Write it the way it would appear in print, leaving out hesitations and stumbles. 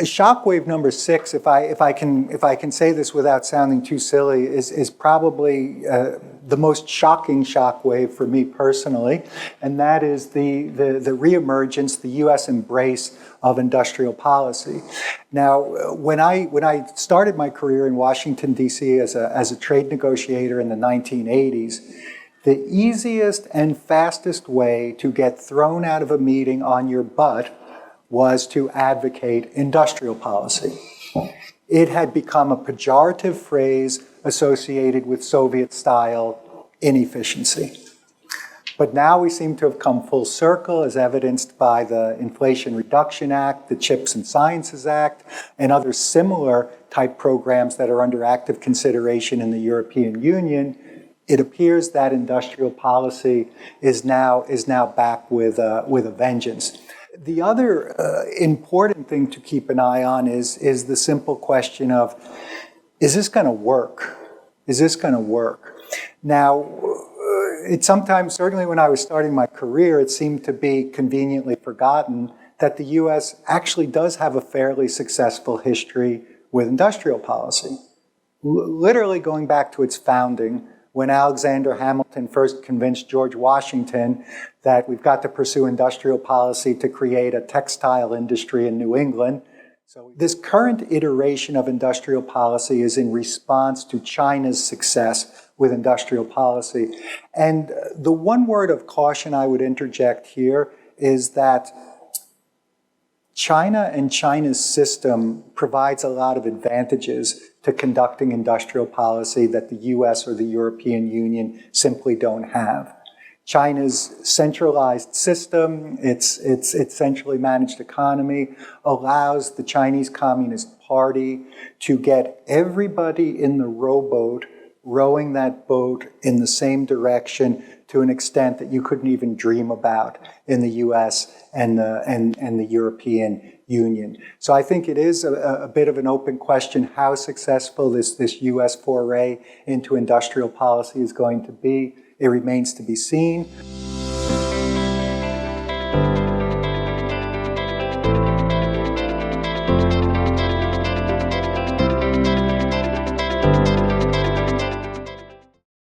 Shockwave number 6, if I can say this without sounding too silly, is probably the most shocking shockwave for me personally, and that is the reemergence, the U.S. embrace of industrial policy. Now, when I started my career in Washington, D.C. as a trade negotiator in the 1980s, the easiest and fastest way to get thrown out of a meeting on your butt was to advocate industrial policy. It had become a pejorative phrase associated with Soviet-style inefficiency. But now we seem to have come full circle, as evidenced by the Inflation Reduction Act, the CHIPS and Sciences Act, and other similar type programs that are under active consideration in the European Union. It appears that industrial policy is now back with a vengeance. The other important thing to keep an eye on is the simple question of, is this going to work? Is this going to work? Now, it sometimes, certainly when I was starting my career, it seemed to be conveniently forgotten that the U.S. actually does have a fairly successful history with industrial policy. Literally going back to its founding, when Alexander Hamilton first convinced George Washington that we've got to pursue industrial policy to create a textile industry in New England. So this current iteration of industrial policy is in response to China's success with industrial policy. And the one word of caution I would interject here is that China and China's system provides a lot of advantages to conducting industrial policy that the US or the European Union simply don't have. China's centralized system, its centrally managed economy, allows the Chinese Communist Party to get everybody in the rowboat rowing that boat in the same direction to an extent that you couldn't even dream about in the US and the European Union. So I think it is a bit of an open question how successful this US foray into industrial policy is going to be. It remains to be seen.